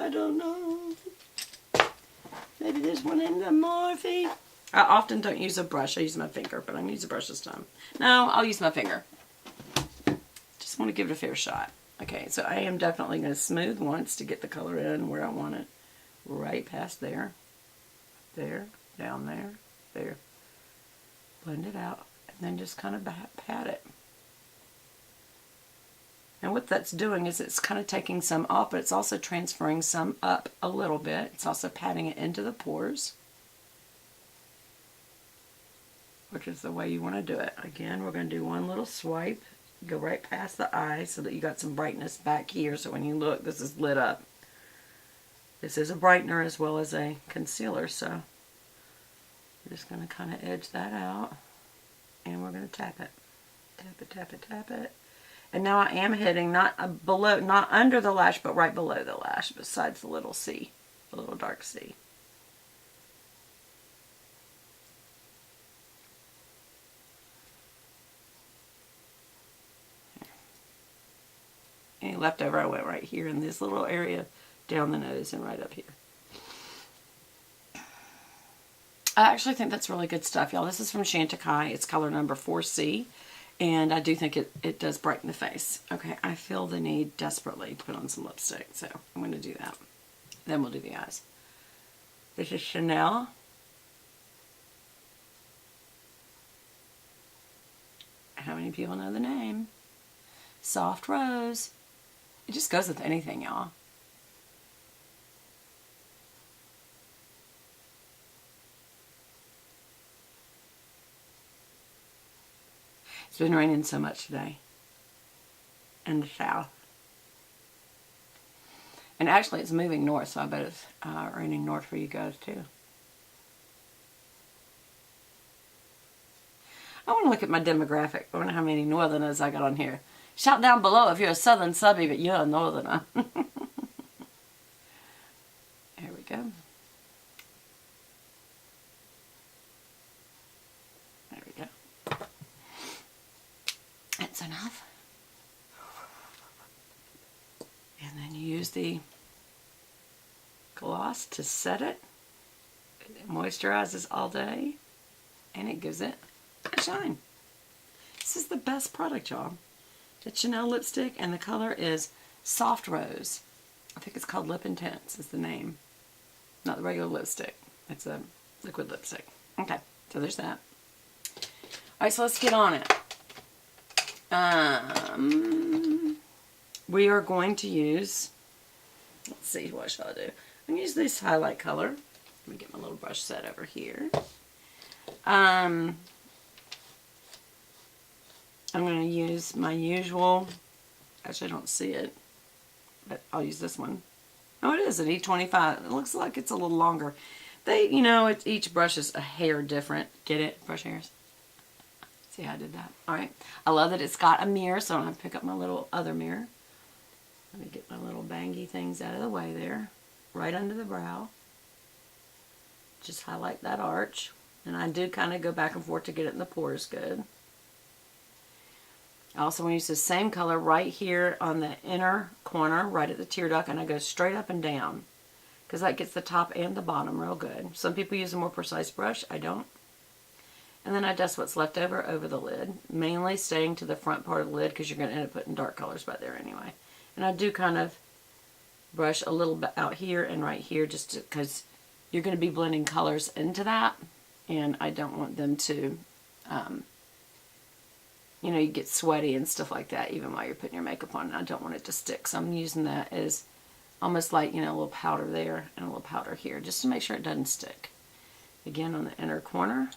I don't know. Maybe there's one in the Morphe. I often don't use a brush. I use my finger, but I'm going to use a brush this time. No, I'll use my finger. Just want to give it a fair shot. Okay, so I am definitely going to smooth once to get the color in where I want it. Right past there. There. Down there. There. Blend it out. And then just kind of pat it. And what that's doing is it's kind of taking some off, but it's also transferring some up a little bit. It's also patting it into the pores, which is the way you want to do it. Again, we're going to do one little swipe, go right past the eye so that you got some brightness back here. So when you look, this is lit up. This is a brightener as well as a concealer, so we're just going to kind of edge that out, and we're going to tap it. Tap it, tap it, tap it. And now I am hitting not below, not under the lash, but right below the lash, besides the little C, the little dark C. Any leftover, I went right here in this little area, down the nose and right up here. I actually think that's really good stuff, y'all. This is from Chantecaille. It's color number 4C. And I do think it does brighten the face. Okay, I feel the need desperately to put on some lipstick, so I'm going to do that. Then we'll do the eyes. This is Chanel. How many people know the name? Soft Rose. It just goes with anything, y'all. It's been raining so much today in the south. And actually it's moving north, so I bet it's raining north for you guys too. I want to look at my demographic. I wonder how many northerners I got on here. Shout down below if you're a southern subby, but you're a northerner. There we go. There we go. That's enough. And then you use the gloss to set it. It moisturizes all day, and it gives it a shine. This is the best product, y'all. The Chanel lipstick, and the color is Soft Rose. I think it's called Lip Intense is the name. Not the regular lipstick. It's a liquid lipstick. Okay, so there's that. Alright, so let's get on it. We are going to use, let's see, what shall I do? I'm going to use this highlight color. Let me get my little brush set over here. I'm going to use my usual, actually I don't see it, but I'll use this one. Oh, it is an E25. It looks like it's a little longer. They, you know, each brush is a hair different. Get it? Brush hairs. See how I did that? Alright. I love that it's got a mirror, so I'm going to pick up my little other mirror. Let me get my little bangy things out of the way there. Right under the brow. Just highlight that arch. And I do kind of go back and forth to get it in the pores good. I also want to use the same color right here on the inner corner, right at the tear duct, and I go straight up and down. Because that gets the top and the bottom real good. Some people use a more precise brush. I don't. And then I dust what's left over the lid. Mainly staying to the front part of the lid because you're going to end up putting dark colors back there anyway. And I do kind of brush a little bit out here and right here just because you're going to be blending colors into that. And I don't want them to, you know, you get sweaty and stuff like that even while you're putting your makeup on. And I don't want it to stick. So I'm using that as almost like, you know, a little powder there and a little powder here just to make sure it doesn't stick. Again, on the inner corner.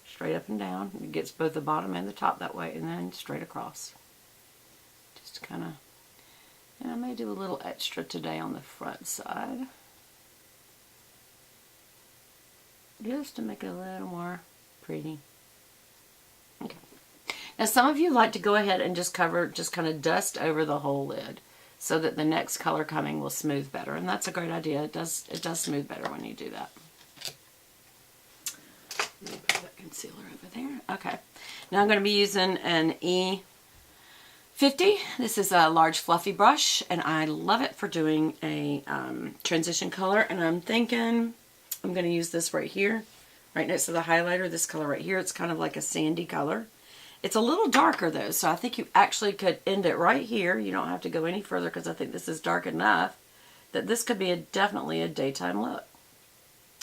Straight up and down. It gets both the bottom and the top that way, and then straight across. Just kind of, and I may do a little extra today on the front side. Just to make it a little more pretty. Okay. Now some of you like to go ahead and just cover, just kind of dust over the whole lid so that the next color coming will smooth better, and that's a great idea. It does smooth better when you do that. Let me put that concealer over there. Okay. Now I'm going to be using an E50 50. This is a large fluffy brush, and I love it for doing a transition color. And I'm thinking I'm going to use this right here, right next to the highlighter, this color right here. It's kind of like a sandy color. It's a little darker though, so I think you actually could end it right here. You don't have to go any further because I think this is dark enough that this could be definitely a daytime look.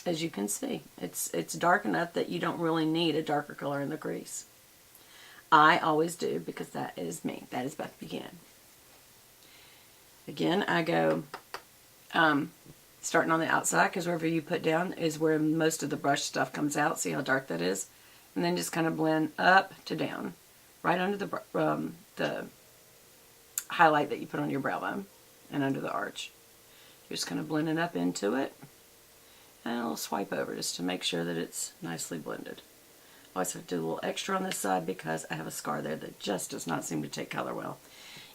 As you can see, it's dark enough that you don't really need a darker color in the crease. I always do because that is me. That is Beth Begin. Again, I go starting on the outside because wherever you put down is where most of the brush stuff comes out. See how dark that is? And then just kind of blend up to down, right under the highlight that you put on your brow bone and under the arch. You're just kind of blending up into it. And I'll swipe over just to make sure that it's nicely blended. I always have to do a little extra on this side because I have a scar there that just does not seem to take color well.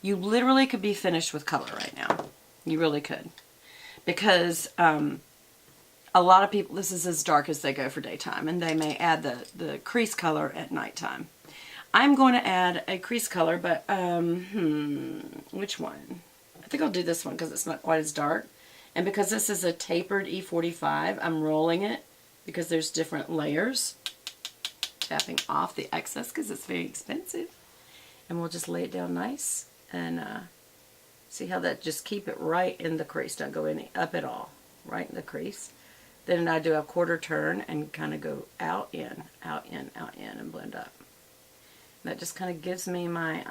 You literally could be finished with color right now. You really could. Because a lot of people, this is as dark as they go for daytime, and they may add the crease color at nighttime. I'm going to add a crease color, but which one? I think I'll do this one because it's not quite as dark. And because this is a tapered E45, I'm rolling it because there's different layers. Tapping off the excess because it's very expensive. And we'll just lay it down nice and see how that, just keep it right in the crease. Don't go any up at all. Right in the crease. Then I do a quarter turn and kind of go out, in, out, in, out, in, and blend up. That just kind of gives me my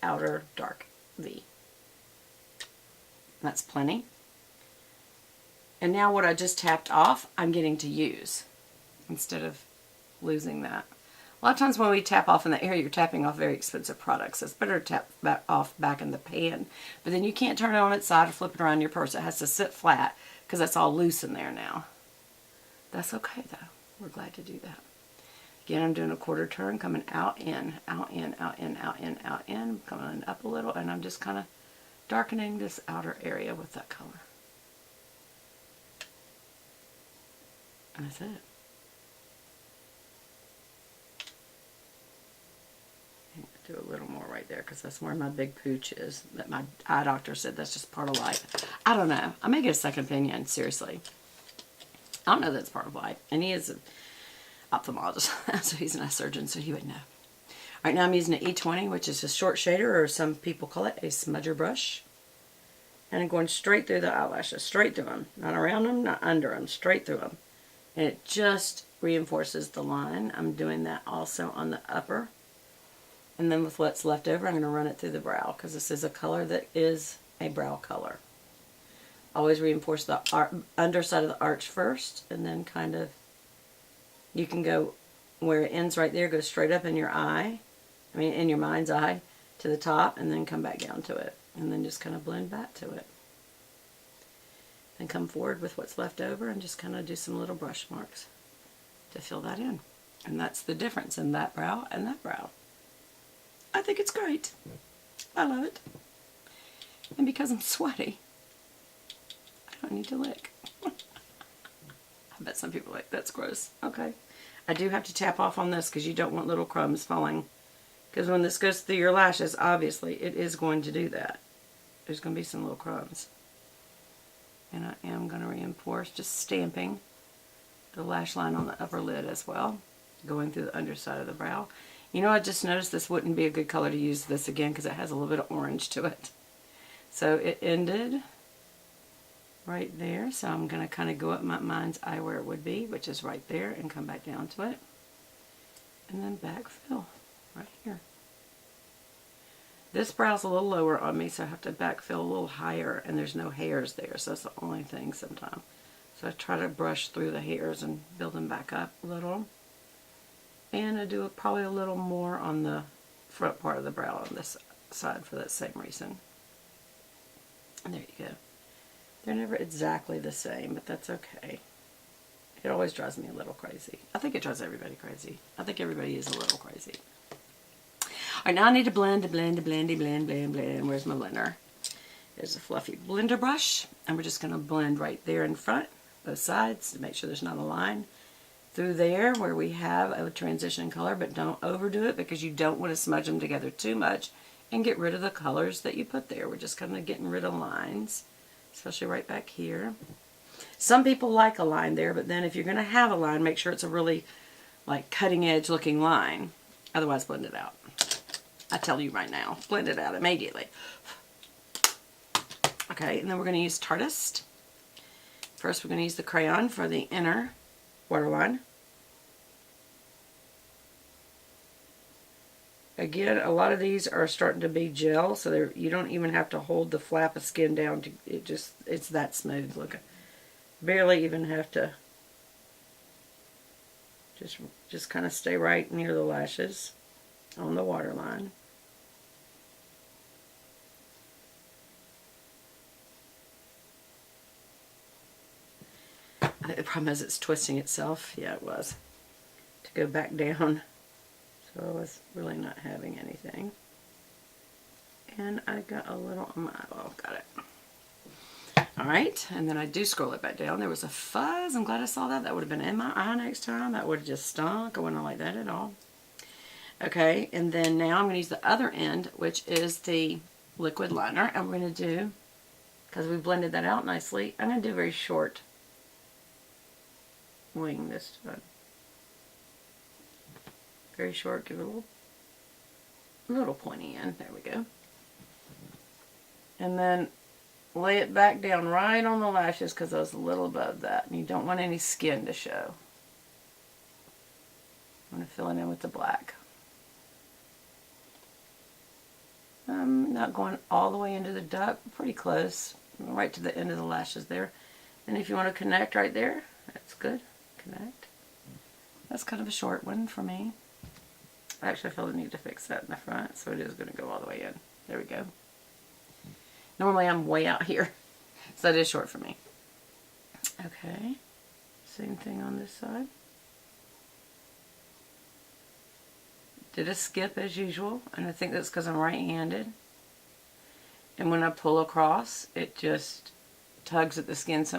outer dark V. That's plenty. And now what I just tapped off, I'm getting to use instead of losing that. A lot of times when we tap off in the air, you're tapping off very expensive products. It's better to tap back in the pan. But then you can't turn it on its side or flip it around your purse. It has to sit flat because that's all loose in there now. That's okay though. We're glad to do that. Again, I'm doing a quarter turn, coming out, in, out, in, out, in, out, in, out, in, coming up a little, and I'm just kind of darkening this outer area with that color. And that's it. Do a little more right there because that's where my big pooch is. That my eye doctor said that's just part of life. I don't know. I may get a second opinion, seriously. I don't know that's part of life. And he is an ophthalmologist, so he's an eye surgeon, so he would know. Right now I'm using an E20, which is a short shader, or some people call it a smudger brush. And I'm going straight through the eyelashes, straight through them. Not around them, not under them, straight through them. And it just reinforces the line. I'm doing that also on the upper. And then with what's left over, I'm going to run it through the brow because this is a color that is a brow color. Always reinforce the underside of the arch first, and then kind of, you can go where it ends right there, go straight up in your eye, in your mind's eye, to the top, and then come back down to it. And then just kind of blend back to it. Then come forward with what's left over and just kind of do some little brush marks to fill that in. And that's the difference in that brow and that brow. I think it's great. I love it. And because I'm sweaty, I don't need to lick. I bet some people are like, that's gross. Okay. I do have to tap off on this because you don't want little crumbs falling. Because when this goes through your lashes, obviously, it is going to do that. There's going to be some little crumbs. And I am going to reinforce, just stamping the lash line on the upper lid as well. Going through the underside of the brow. You know, I just noticed this wouldn't be a good color to use this again because it has a little bit of orange to it. So it ended right there. So I'm going to kind of go up my mind's eye where it would be, which is right there, and come back down to it. And then backfill right here. This brow's a little lower on me, so I have to backfill a little higher, and there's no hairs there, so that's the only thing sometimes. So I try to brush through the hairs and build them back up a little. And I do probably a little more on the front part of the brow on this side for that same reason. And there you go. They're never exactly the same, but that's okay. It always drives me a little crazy. I think it drives everybody crazy. I think everybody is a little crazy. Alright, now I need to blend. Where's my blender? There's a fluffy blender brush. And we're just going to blend right there in front, both sides, to make sure there's not a line. Through there where we have a transition color, but don't overdo it because you don't want to smudge them together too much and get rid of the colors that you put there. We're just kind of getting rid of lines, especially right back here. Some people like a line there, but then if you're going to have a line, make sure it's a really like cutting edge looking line. Otherwise, blend it out. I tell you right now, blend it out immediately. Okay, and then we're going to use Tartist. First, we're going to use the crayon for the inner waterline. Again, a lot of these are starting to be gel, so you don't even have to hold the flap of skin down. It's that smooth. Look, barely even have to. Just kind of stay right near the lashes on the waterline. The problem is it's twisting itself. Yeah, it was. To go back down. So I was really not having anything. And I got a little on my eyeball. Got it. Alright, and then I do scroll it back down. There was a fuzz. I'm glad I saw that. That would have been in my eye next time. That would have just stunk. I wouldn't like that at all. Okay, and then now I'm going to use the other end, which is the liquid liner. And we're going to do, because we blended that out nicely, I'm going to do a very short wing this time. Very short, give it a little pointy end. There we go. And then lay it back down right on the lashes because I was a little above that. And you don't want any skin to show. I'm going to fill it in with the black. I'm not going all the way into the duck, pretty close, right to the end of the lashes there. And if you want to connect right there, that's good. Connect. That's kind of a short one for me. Actually, I feel the need to fix that in the front, so it is going to go all the way in. There we go. Normally, I'm way out here, so that is short for me. Okay, same thing on this side. Did a skip as usual, and I think that's because I'm right-handed. And when I pull across, it just tugs at the skin so much.